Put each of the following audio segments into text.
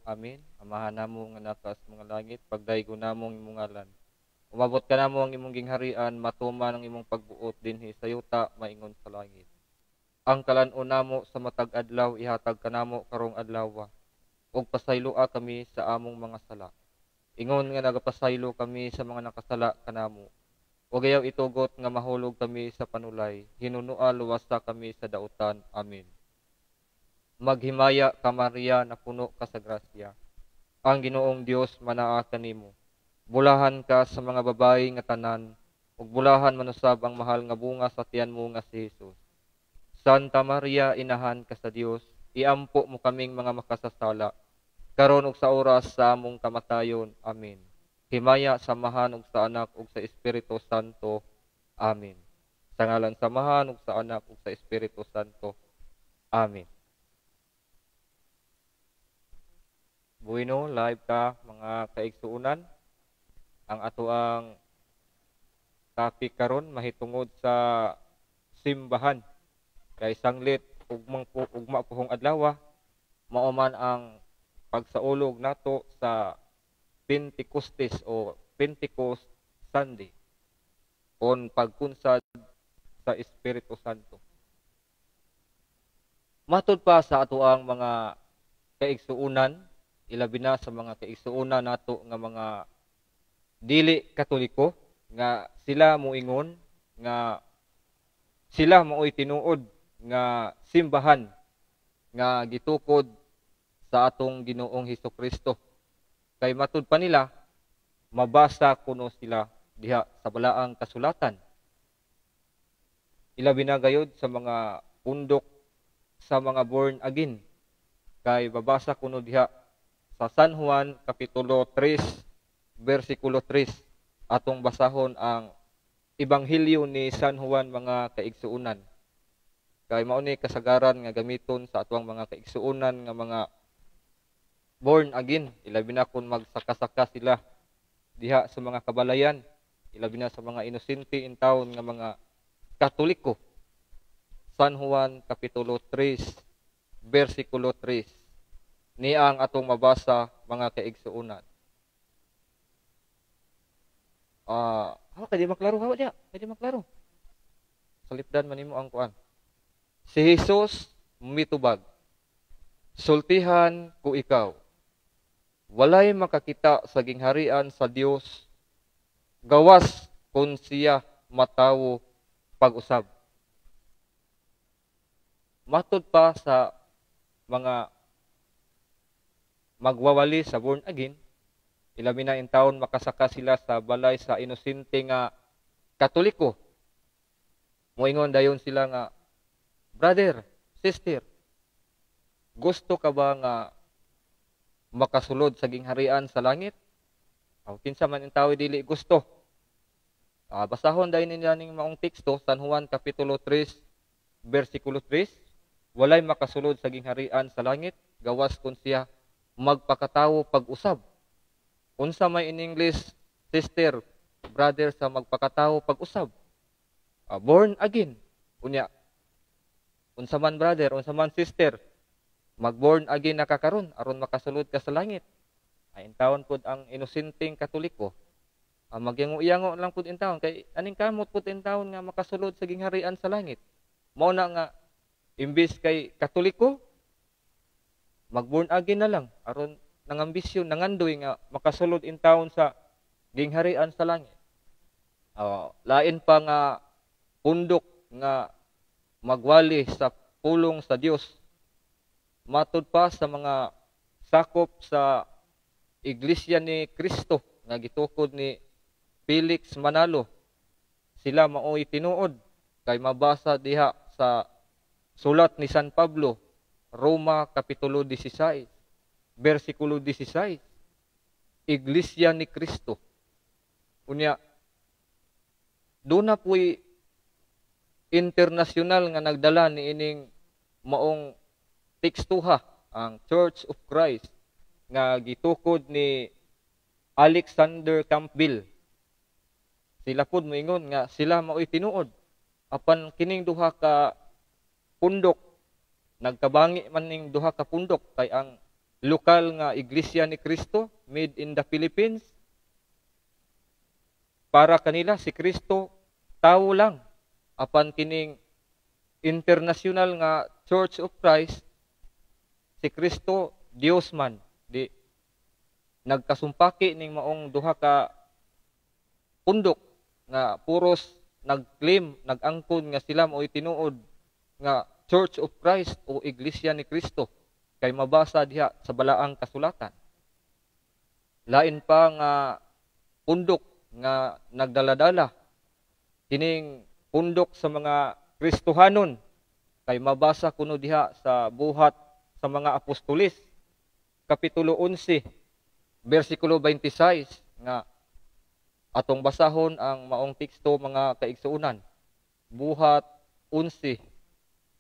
Amin. Amahan namo nga nasa mga langit, pagdaygo namo ang imong ngalan. Umabot ka namo ang imong gingharian, matuman ang imong pagbuot dinhi sa yuta, maingon sa langit. Ang kalan-on namo sa matag adlaw ihatag kanamo karong adlaw, ug pasaylua kami sa among mga sala. Ingon nga nagapasaylo kami sa mga nakasala kanamo. Ug ayaw itugot nga mahulog kami sa panulay, hinunua luwasa kami sa dautan. Amen. Maghimaya ka Maria na puno ka sa grasya. Ang Ginoong Dios manaa kanimo. Bulahan ka sa mga babayi nga tanan, ug bulahan manusab ang mahal nga bunga sa tiyan mo nga si Hesus. Santa Maria, inahan ka sa Dios, iampo mo kaming mga makasasala, karon ug sa oras sa among kamatayon. Amen. Himaya samahan ug sa anak ug sa Espiritu Santo. Amen. Sa ngalan samahan ug sa anak ug sa Espiritu Santo. Amen. Bueno, live ka mga kaigsuunan. Ang ato ang topic karon mahitungod sa simbahan. Kay sanglit ugma pohong adlaw, mao man ang pagsaulog nato sa Pentecostes o Pentecost Sunday on pagkunsad sa Espiritu Santo. Matud pa sa ato ang mga kaigsuunan, ilabi na sa mga kaigsuunan nato nga mga dili Katoliko, nga sila moingon nga sila maoy tinuod nga simbahan nga gitukod sa atong Ginoong Hesukristo. Kay matud pa nila, mabasa kuno sila diha sa balaang kasulatan. Ilabi na gayud sa mga pundok sa mga born again. Kay babasa kuno diha sa San Juan Kapitulo 3, versikulo 3. Atong basahon ang Ebanghelyo ni San Juan mga kaigsuunan. Kay mao ni kasagaran nga gamiton sa atuang mga kaigsuunan nga mga born again, ilabi na kung magsaka-saka sila diha sa mga kabalayan, ilabi na sa mga inosente in town nga mga Katoliko. San Juan Kapitulo 3, versikulo 3. Ni ang atong mabasa mga kaigsuunan. Pwede maklaro hawa diha, pwede maklaro. Salipdan man nimo ang kuan. Si Jesus mitubag, sultihan ko ikaw. Walay makakita sa gingharian sa Dios, gawas kun siya matawo pag-usab. Matud pa sa mga magwawali sa born again, ilabi na in taon makasaka sila sa balay sa inosente nga Katoliko. Moingon dayon sila nga, brother, sister, gusto ka ba nga makasulod sa gingharian sa langit? Kinsa man ang tawo dili gusto. Basahon dayon nila ning maong teksto, San Juan Kapitulo 3, versikulo 3. Walay makasulod sa gingharian sa langit, gawas kun siya magpakatawo pag-usab. Unsa may in English, sister, brother, sa magpakatawo pag-usab? Born again. Unya, unsa man brother, unsa man sister, mag-born again na kakaron aron makasulod ka sa langit. Ay intawon pud ang inosenteng Katoliko. Magyango-yango lang pud intawon kay aning kamot pud intawon nga makasulod sa gingharian sa langit. Mao na nga imbis kay Katoliko, mag-born again na lang aron nangambisyon, nangandoy nga makasulod intawon sa gingharian sa langit. Lain pa nga pundok nga magwali sa pulong sa Dios. Matud pa sa mga sakop sa Iglesia ni Cristo nga gitukod ni Felix Manalo. Sila maoy tinuod kay mabasa diha sa sulat ni San Pablo, Roma Kapitulo 16, versikulo 16. Iglesia ni Cristo. Unya, doon na po'y internasyonal nga nagdala ni ining maong tekstuha, ang Church of Christ nga gitukod ni Alexander Campbell. Sila pud moingon nga sila maoy tinuod apan kining duha ka pundok nagkabangi man ning duha ka pundok kay ang lokal nga iglesia ni Kristo made in the Philippines. Para kanila si Kristo tawo lang, apan kining international nga Church of Christ, si Kristo Dios man. Di nagkasumpaki ning maong duha ka pundok nga puros nagclaim, nagangkon nga sila mao'y tinuod nga Church of Christ o Iglesia ni Kristo, kay mabasa diha sa balaang kasulatan. Lain pa nga pundok nga nagdaladala, kining pundok sa mga Kristohanon, kay mabasa kuno diha sa buhat sa mga apostolis, Kapitulo 11, versikulo 26, nga atong basahon ang maong teksto mga kaigsuunan. Buhat 11,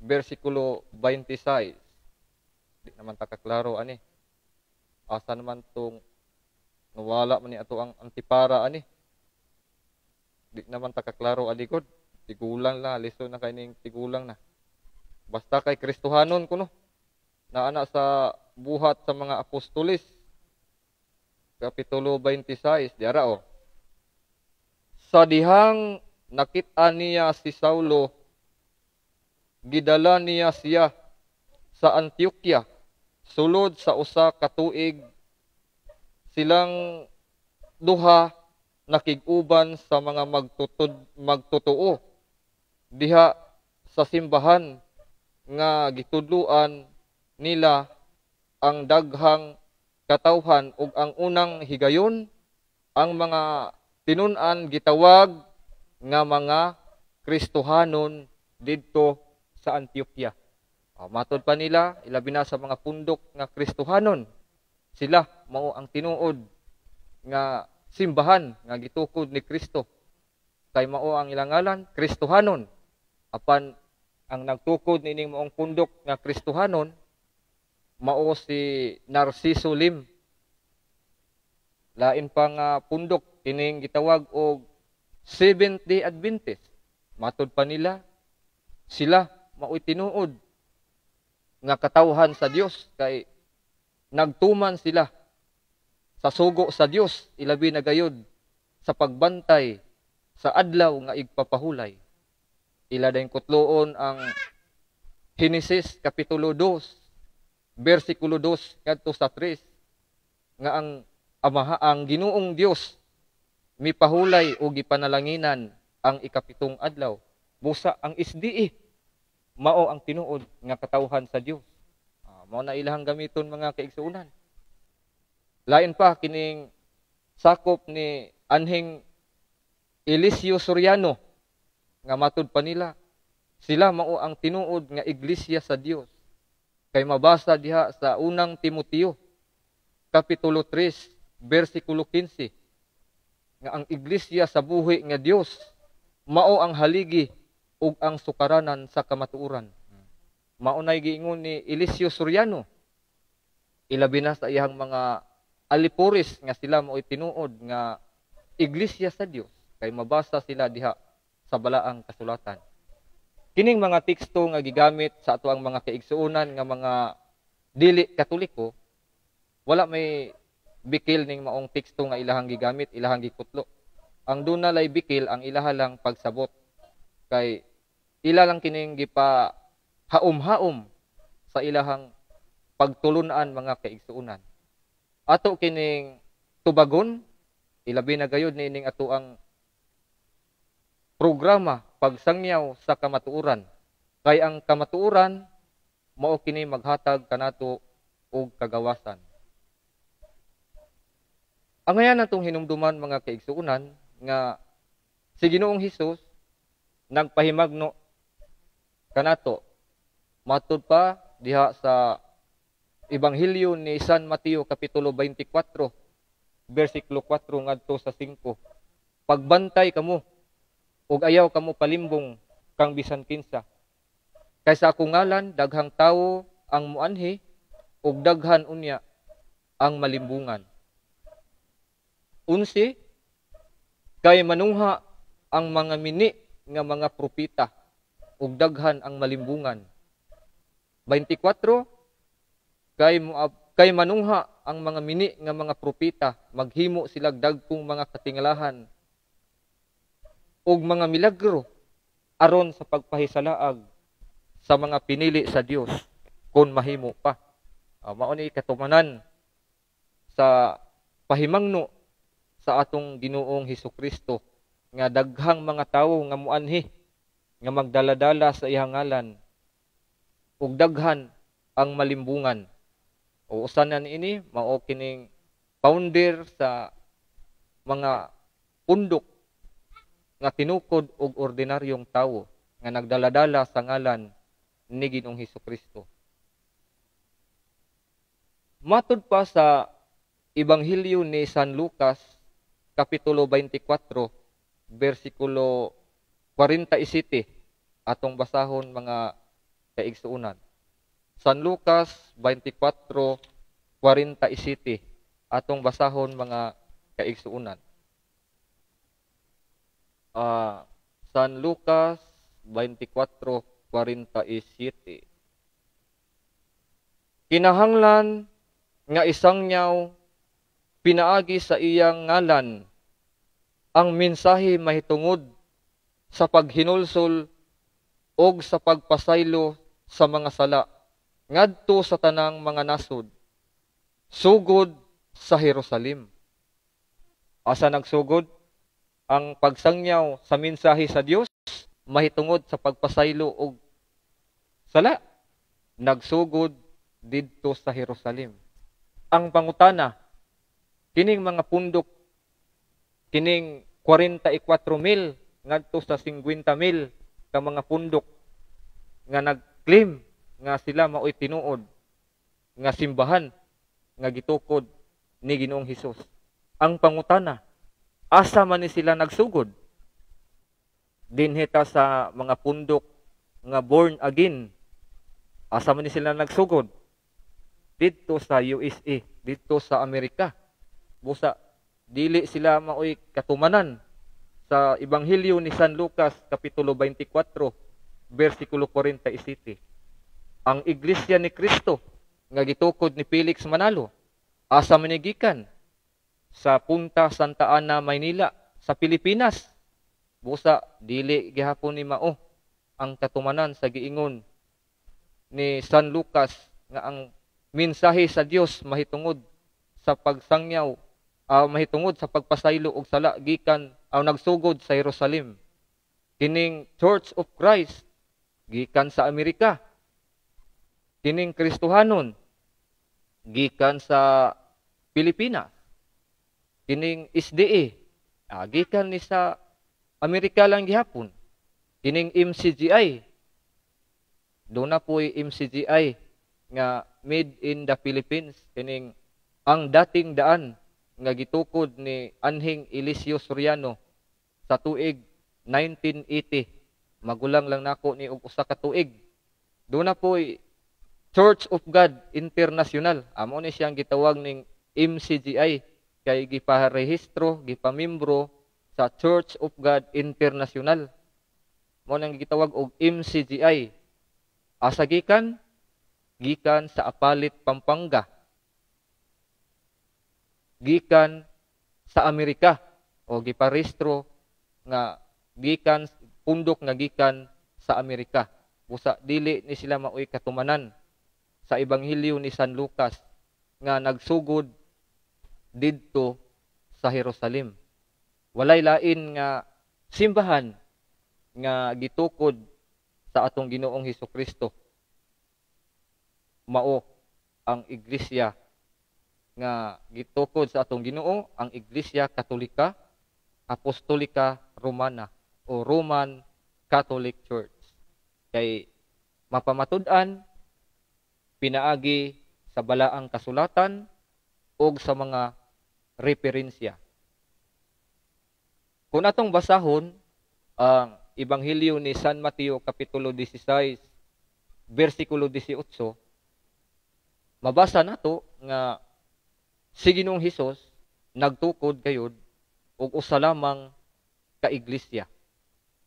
versikulo 26. Di naman takaklaro ani. Asa naman tong nawala man ni ato ang antipara ani. Di naman takaklaro aligod. Tigulang la, liso na kay ning tigulang na. Basta kay Kristohanon kuno. Naana sa buhat sa mga apostolis, Kapitulo 26, diara o. Sa dihang nakita niya si Saulo, gidala niya siya sa Antioquia, sulod sa usa ka tuig. Silang duha nakig-uban sa mga magtutuo diha sa simbahan nga gitudluan nila ang daghang katawhan ug ang unang higayon ang mga tinun-an gitawag nga mga Kristohanon didto sa Antioquia. Matod pa nila, ilabi na sa mga pundok nga Kristohanon, sila mao ang tinuod nga simbahan nga gitukod ni Kristo. Kay mao ang ilang ngalan, Kristohanon. Apan ang nagtukod nining maong pundok nga Kristohanon mao si Narciso Lim. Lain pa nga pundok kining gitawag og Seventh-day Adventist. Matod pa nila, sila mao'y tinuod nga katawhan sa Dios, kay nagtuman sila sa sugo sa Dios, ilabi na gayud sa pagbantay sa adlaw nga igpapahulay. Ila dayong kutloon ang Genesis Kapitulo 2, versikulo 2 kadto sa 3, nga ang Ginoong Dios mipahulay o gipanalanginan ang ikapitong adlaw. Busa ang SDE mao ang tinuod nga katawhan sa Dios. Mao na ilahang gamiton mga kaigsuunan. Lain pa kining sakop ni anhing Eliseo Soriano, nga matud pa nila, sila mao ang tinuod nga iglesia sa Dios. Kay mabasa diha sa unang Timoteo, Kapitulo 3, versikulo 15, nga ang iglesia sa buhi nga Dios mao ang haligi ug ang sukaranan sa kamatuoran. Mao nay giingon ni Eliseo Soriano, ilabi na sa iyang mga alipuris nga sila mao'y tinuod nga iglesia sa Dios, kay mabasa sila diha sa balaang kasulatan. Kining mga teksto nga gigamit sa ato ang mga kaigsuunan nga mga dili Katoliko, wala may bikil ning maong teksto nga ilahang gigamit, ilahang gikutlo. Ang dunalay bikil ang ilaha lang pagsabot, kay ila lang kining gipa haom-haom sa ilahang pagtulunan mga kaigsuunan. Ato kining tubagon, ilabi na gayud nining ato ang programa pagsangyaw sa kamatuoran. Kay ang kamatuoran mao kini maghatag kanato og kagawasan. Ang ngayon natong hinumduman mga kaigsuunan nga si Ginoong Hesus nagpahimagno kanato matud pa diha sa Ebanghelyo ni San Mateo Kapitulo 24, versikulo 4 ngadto sa 5. Pagbantay kamo ug ayaw kamo palimbong kang bisan kinsa. Kay sa akong ngalan daghang tawo ang muanhi ug daghan unya ang malimbungan. 11, kay manungha ang mga mini nga mga propeta ug daghan ang malimbungan. 24, kay manungha ang mga mini nga mga propeta, maghimo sila dagkong mga katingalahan ug mga milagro aron sa pagpahisalaag sa mga pinili sa Dios kung mahimo pa. Mao ni katumanan sa pahimangno sa atong Ginoong Hesukristo nga daghang mga tawo nga muanhi nga magdaladala sa iyang ngalan ug daghan ang malimbungan. O usan na ini mao kining founder sa mga pundok nga tinukod og ordinaryong tawo nga nagdaladala sa ngalan ni Ginoong Hesukristo. Matud pa sa Ebanghelyo ni San Lucas, Kapitulo 24, versikulo 47, atong basahon mga kaigsuunan. San Lucas 24:47, atong basahon mga kaigsuunan. San Lucas 24:47. Kinahanglan nga isang nyaw pinaagi sa iyang ngalan ang mensahe mahitungod sa paghinulsol og sa pagpasaylo sa mga sala ngadto sa tanang mga nasod sugod sa Jerusalem. Asa nagsugod ang pagsangyaw sa mensahe sa Dios mahitungod sa pagpasaylo og sala? Nagsugod didto sa Jerusalem. Ang pangutana, kining mga pundok, kining 44,000 ngadto sa 50,000 ka mga pundok nga nag-claim nga sila mao'y tinuod nga simbahan nga gitukod ni Ginoong Hesus. Ang pangutana, asa man ni sila nagsugod? Dinhita sa mga pundok nga born again. Asa man ni sila nagsugod? Dito sa USA, dito sa Amerika. Busa, dili sila mao'y katumanan sa Ebanghelyo ni San Lucas, Kapitulo 24, versikulo 47. Ang Iglesia ni Cristo, nga gitukod ni Felix Manalo, asa manigikan? Sa Punta Santa Ana, Maynila, sa Pilipinas. Busa, dili gihapon ni mao ang katumanan sa giingon ni San Lucas nga ang mensahe sa Dios mahitungod sa pagsangyaw, mahitungod sa pagpasaylo og sala gikan nagsugod sa Jerusalem. Kining Church of Christ gikan sa Amerika. Kining Kristohanon gikan sa Pilipinas. Kining SDA gikan ni sa Amerika lang gihapon. Kining MCGI doon na po'y MCGI nga made in the Philippines. Kining ang dating daan nga gitukod ni Anhing Eliseo Soriano sa tuig 1980. Magulang lang nako ni og usa ka tuig. Doon na po'y Church of God International. Amo ni siyang gitawag ning MCGI kay giparehistro, gipamimbro sa Church of God International. Mo nang gitawag og MCGI. Asa gikan? Gikan sa Apalit, Pampanga. Gikan sa Amerika o giparehistro nga gikan pundok nga gikan sa Amerika. Busa dili ni sila mao'y katumanan sa Ebanghelyo ni San Lucas nga nagsugod didto sa Jerusalem. Walay lain nga simbahan nga gitukod sa atong Ginoong Hesukristo. Mao ang iglesia nga gitukod sa atong Ginoo, ang Iglesia Katolika, Apostolika Romana o Roman Catholic Church. Kay mapamatud-an pinaagi sa balaang kasulatan o sa mga referensya. Kung atong basahon ang Ebanghelyo ni San Mateo Kapitulo 16, versikulo 18, mabasa nato nga si Ginoong Hesus nagtukod kayod og usa lamang ka iglesia.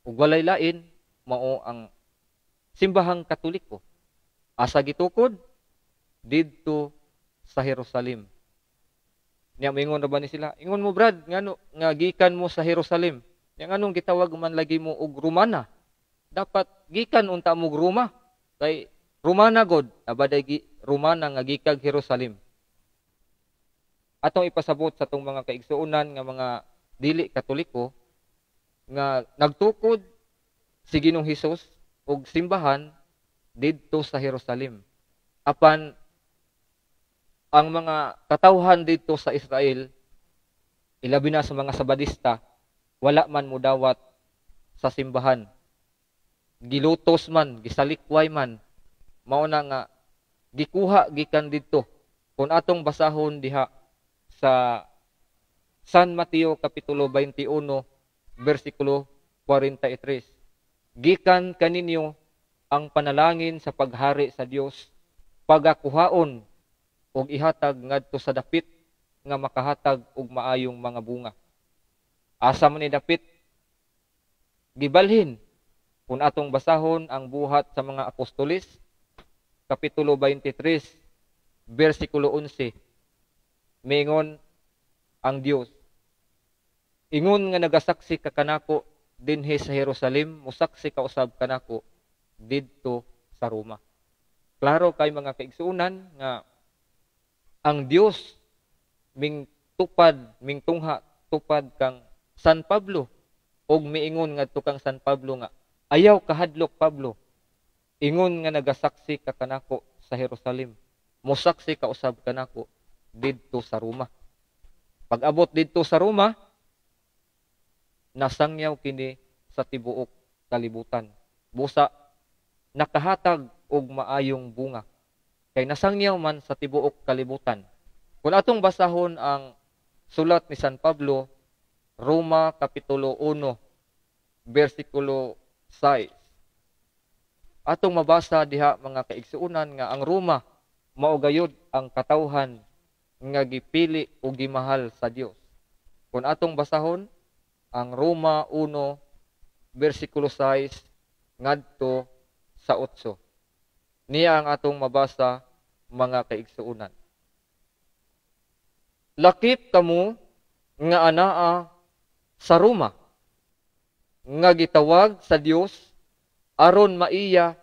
Ug walay lain mao ang simbahang Katoliko. Asa gitukod? Didto sa Jerusalem. Niya moingon ra ba ni sila? Ingon mo brad, ngano nga gikan mo sa Jerusalem? Nya nganong gitawag man lagi mo og Romana? Dapat gikan unta mo Roma. Kay Romana god, abaday Romana nga gikag Jerusalem. Atong ipasabot sa tong mga kaigsuonan nga mga dili Katoliko nga nagtukod si Ginoong Hesus og simbahan didto sa Jerusalem. Apan ang mga katawhan dito sa Israel, ilabi na sa mga Sabadista, wala man mudawat sa simbahan. Gilutos man, gisalikway man, mao na nga gikuha gikan dito. Kung atong basahon diha sa San Mateo Kapitulo 21, versikulo 43. Gikan kaninyo ang panalangin sa paghari sa Dios, pagakuhaon og ihatag ngadto sa dapit nga makahatag og maayong mga bunga. Asa man ni dapit? Gibalhin kung atong basahon ang buhat sa mga apostolis, Kapitulo 23, versikulo 11. Mingon ang Dios, ingon nga nagasaksi ka kanako dinhi sa Jerusalem, musaksi ka usab kanako didto sa Roma. Klaro kay mga kaigsuonan nga ang Dios ming tupad, ming tungha tupad kang San Pablo, og miingon ngadto kang San Pablo nga ayaw kahadlok Pablo, ingon nga nagasaksi ka kanako sa Jerusalem, musaksi ka usab kanako didto sa Roma. Pag-abot didto sa Roma, nasangyaw kini sa tibuok kalibutan. Busa nakahatag og maayong bunga. Kay nasangyaw man sa tibuok kalibutan. Kung atong basahon ang sulat ni San Pablo, Roma Kapitulo 1, versikulo 6. Atong mabasa diha mga kaigsuonan nga ang Roma mao gayud ang katawhan nga gipili o gimahal sa Dios. Kung atong basahon ang Roma 1, versikulo 6 ngadto sa 8. Niya ang atong mabasa mga kaigsuonan. Lakip kamo nga anaa sa Roma, nga gitawag sa Dios aron maiya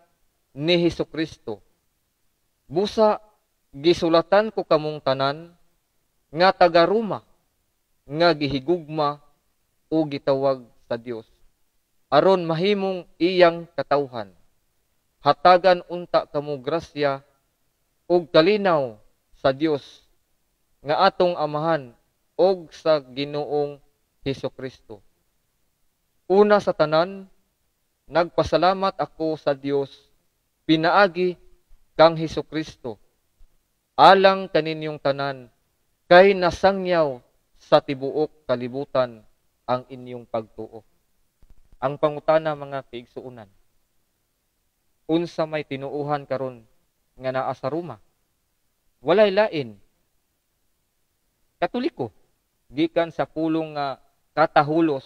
ni Hesukristo. Busa gisulatan ko kamong tanan nga taga Roma, nga gihigugma o gitawag sa Dios aron mahimong iyang katawhan. Hatagan unta kamo grasya ug kalinaw sa Dios nga atong amahan og sa Ginoong Hesukristo. Una sa tanan, nagpasalamat ako sa Dios pinaagi kang Hesukristo alang kaninyong tanan kay nasangyaw sa tibuok kalibutan ang inyong pagtuo. Ang pangutana mga kaigsuonan, unsa may tinuuhan karon nga naa sa Roma? Walay lain. Katoliko, gikan sa pulong nga katahulos.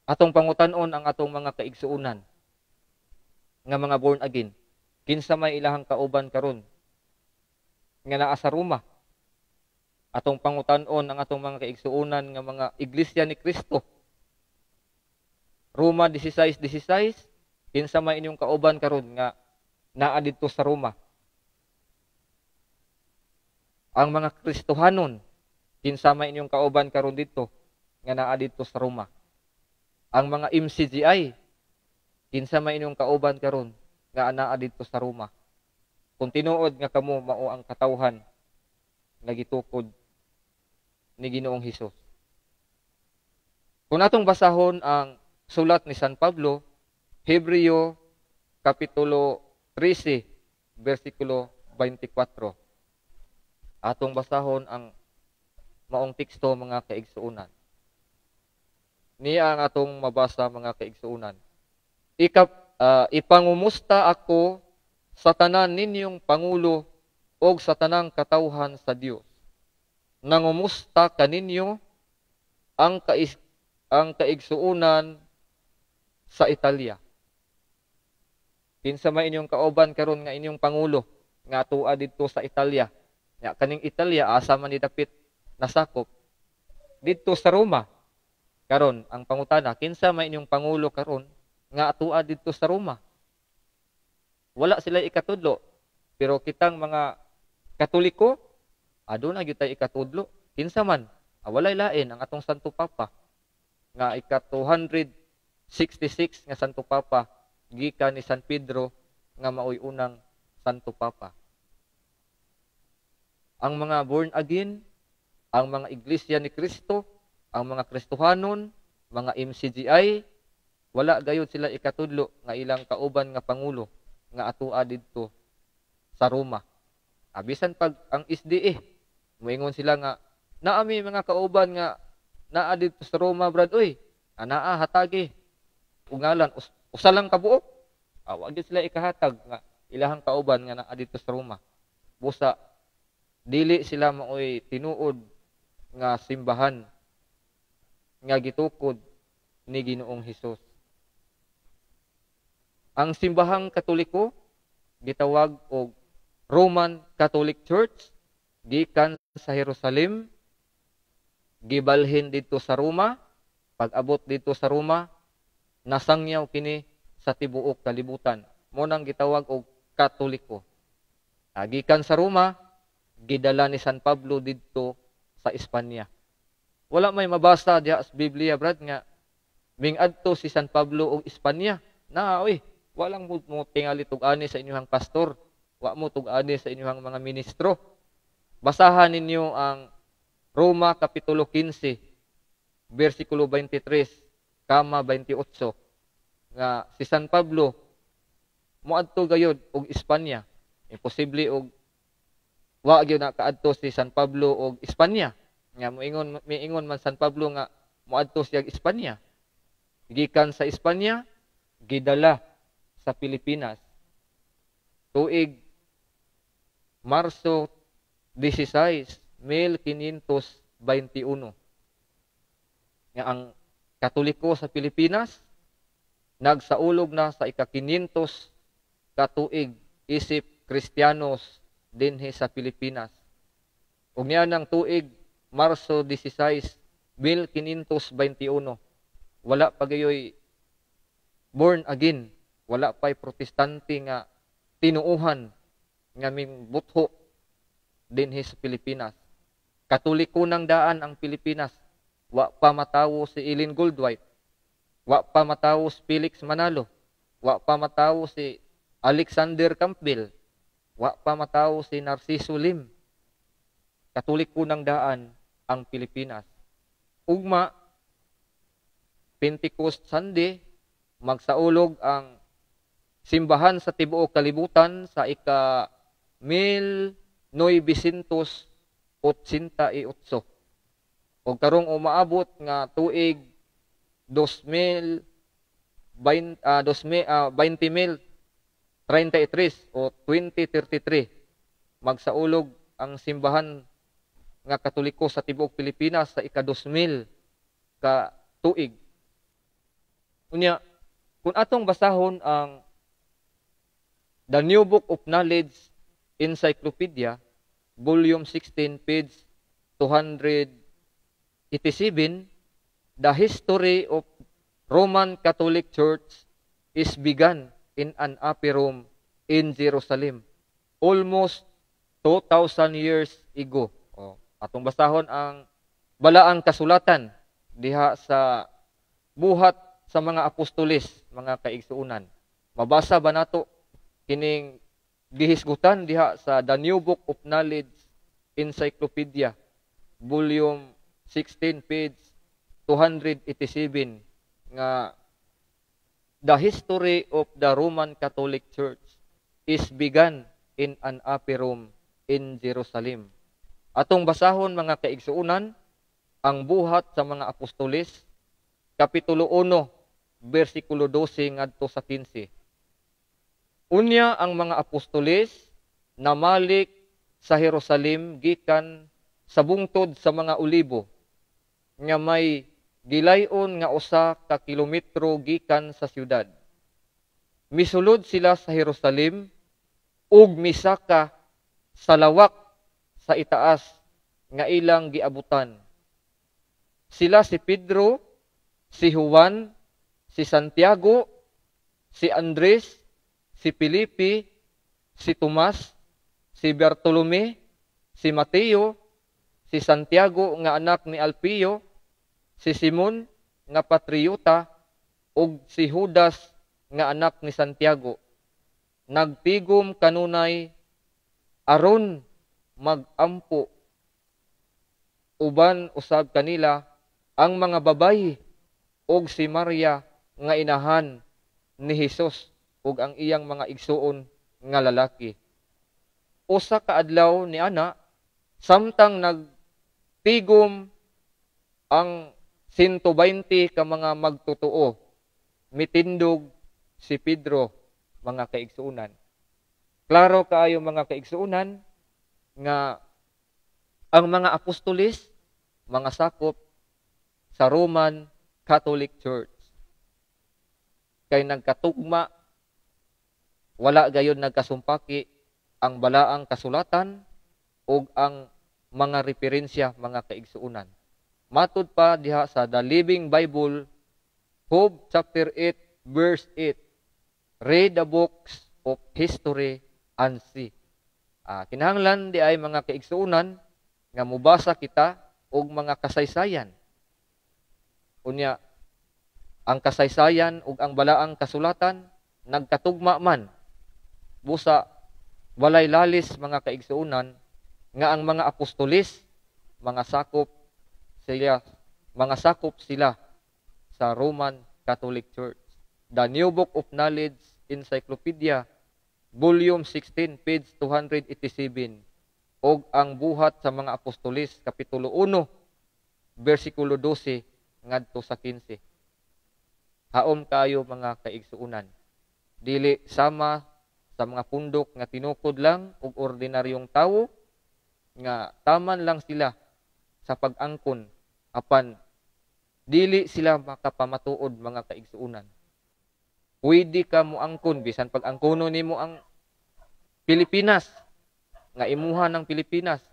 Atong pangutanon ang atong mga kaigsuonan nga mga born again. Kinsa may ilahang kauban karon nga naa sa Roma? Atong pangutanon ang atong mga kaigsuonan nga mga iglesia ni Kristo. Roma 16:16, kinsa may inyong kauban karon nga naa didto sa Roma? Ang mga Kristohanon, kinsa may inyong kauban karon didto nga naa didto sa Roma? Ang mga MCGI, kinsa may inyong kauban karon nga anaa didto sa Roma? Kung tinuod nga kamo mao ang katawhan nga gitukod ni Ginoong Hesus. Kung atong basahon ang sulat ni San Pablo, Hebreo Kapitulo 13, versikulo 24. Atong basahon ang maong teksto mga kaigsuonan. Niya ang atong mabasa mga kaigsuonan. Ipangumusta ako sa tanan ninyong pangulo o sa tanang katawhan sa Dios. Nangumusta kaninyo ang kaigsuonan sa Italia. Kinsa may inyong kauban karon nga inyong pangulo nga tua didto sa Italya. Nya kaning Italya asa man didapit nasakop didto sa Roma. Karon ang pangutana, kinsa may inyong pangulo karon nga atua didto sa Roma? Wala sila ikatudlo. Pero kitang mga Katoliko, aduna gyud tay ikatudlo. Kinsa man? Walay lain ang atong Santo Papa nga ika-266 nga Santo Papa gikan ni San Pedro nga maoy unang Santo Papa. Ang mga born again, ang mga iglesia ni Kristo, ang mga Kristohanon, mga MCGI, wala gayud sila ikatudlo nga ilang kauban nga pangulo nga atua didto sa Roma. Abisan pag ang SDA, moingon sila nga naami mga kauban nga naa didto sa Roma, brad, oy, anaa hatagi. Ungalan usa lang kabuok. Wa gyud sila ikahatag nga ilahang kauban nga naa didto sa Roma. Busa dili sila maoy tinuod nga simbahan nga gitukod ni Ginoong Hesus. Ang simbahang Katoliko gitawag og Roman Catholic Church, gikan sa Jerusalem, gibalhin dito sa Roma. Pag-abot dito sa Roma, nasangyaw kini sa tibuok kalibutan. Mo nang gitawag og Katoliko. Gikan sa Roma, gidala ni San Pablo dito sa Espanya. Wala may mabasa diha sa Biblia, brad, nga ming-adto si San Pablo og Espanya. Oy, walang mo tingali tug-ani sa inyong pastor. Wa mo tug-ani sa inyong mga ministro. Basahan ninyo ang Roma Kapitulo 15, versikulo 23, kama 28, nga si San Pablo moadto gayud og Espanya. Imposible og wa gyud na kaadto si San Pablo og Espanya. Nga miingon man San Pablo nga moadto siya og Espanya. Gikan sa Espanya, gidala sa Pilipinas. Tuig Marso 16, 1521. Nga ang Katoliko sa Pilipinas nagsaulog na sa ika-500 katuig isip Kristiyanos dinhi sa Pilipinas. Ug niya ng tuig Marso 16, 1521, wala pa gayoy born again, wala pa'y protestante nga tinuuhan nga ming butho dinhi sa Pilipinas. Katoliko nang daan ang Pilipinas. Wa pa matawo si Ellen Goldwhite. Wa pa matawo si Felix Manalo. Wa pa matawo si Alexander Campbell. Wa pa matawo si Narciso Lim. Katoliko nang daan ang Pilipinas. Ugma, Pentecost Sunday, magsaulog ang simbahan sa tibuok kalibutan sa ika-1988. O karong umaabot nga tuig 2033 o 2033, magsaulog ang simbahan nga Katoliko sa tibuok Pilipinas sa ika-2000 ka tuig. Unya, kung atong basahon ang The New Book of Knowledge Encyclopedia, Volume 16, page 287, the history of Roman Catholic Church is begun in an upper room in Jerusalem, almost 2,000 years ago. Atong basahon ang balaang kasulatan diha sa buhat sa mga apostoles, mga kaigsuunan. Mabasa ba nato kining gihisgutan diha sa The New Book of Knowledge Encyclopedia, Volume 16, page 287, nga the history of the Roman Catholic Church is begun in an upper room in Jerusalem. Atong basahon, mga kaigsuunan, ang buhat sa mga apostoles, Kapitulo 1, versikulo 12 ngadto sa 15. Unya ang mga apostoles namalik sa Jerusalem gikan sa bungtod sa mga olibo nga may gilayon nga usa ka kilometro gikan sa syudad. misulod sila sa Jerusalem ug misaka sa lawak sa itaas nga ilang giabutan. Sila si Pedro, si Juan, si Santiago, si Andres, si Felipe, si Tomas, si Bartolome, si Mateo, si Santiago nga anak ni Alpeo, si Simon nga patriota, ug si Judas nga anak ni Santiago. Nagtigom kanunay aron magampo uban usab kanila ang mga babayi ug si Maria nga inahan ni Hesus ug ang iyang mga igsuon nga lalaki. Usa ka adlaw ni ana samtang nagtigom ang 120 ka mga magtotoo, mitindog si Pedro, mga kaigsuunan. Klaro kaayo mga kaigsuunan nga ang mga apostolis, mga sakop sa Roman Catholic Church. Kay nagkatugma, wala gayon nagkasumpaki ang balaang kasulatan ug ang mga referensya mga kaigsuunan. Matud pa diha sa The Living Bible, Job chapter 8 verse 8. Read the books of history and see. Kinahanglan di ay mga kaigsuunan nga mubasa kita og mga kasaysayan. Unya, ang kasaysayan ug ang balaang kasulatan nagkatugma man. Busa walay lalis mga kaigsuunan nga ang mga apostolis, mga sakop sila sa Roman Catholic Church. The New Book of Knowledge Encyclopedia, Volume 16, page 287, og ang buhat sa mga apostolis, Kapitulo 1, versikulo 12, ngadto sa 15. Haom kayo mga kaigsuunan. Dili sama sa mga pundok nga tinukod lang og ordinaryong tawo nga taman lang sila sa pag-angkon apan dili sila makapamatuod mga kaigsuunan. Pwede ka mo angkon bisan pag angkono nimo ang Pilipinas nga imuha ng Pilipinas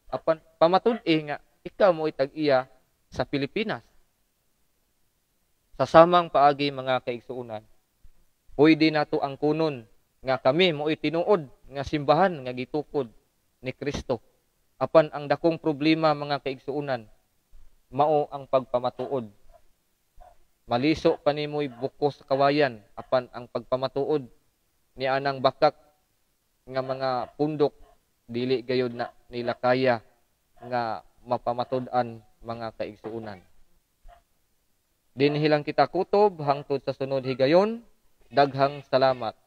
apan pamatud-i nga ikaw mo itag-iya sa Pilipinas. Sa samang paagi mga kaigsuunan, pwede nato angkonon nga kami mo itinuod nga simbahan nga gitukod ni Kristo. Apan ang dakong problema mga kaigsuunan mao ang pagpamatuod. Maliso pa nimo'y buko sa kawayan apan ang pagpamatuod ni anang bakak nga mga pundok dili gayud na nila kaya nga mapamatud-an mga kaigsuunan. Dinhi lang kita kutob hangtod sa sunod higayon. Daghang salamat.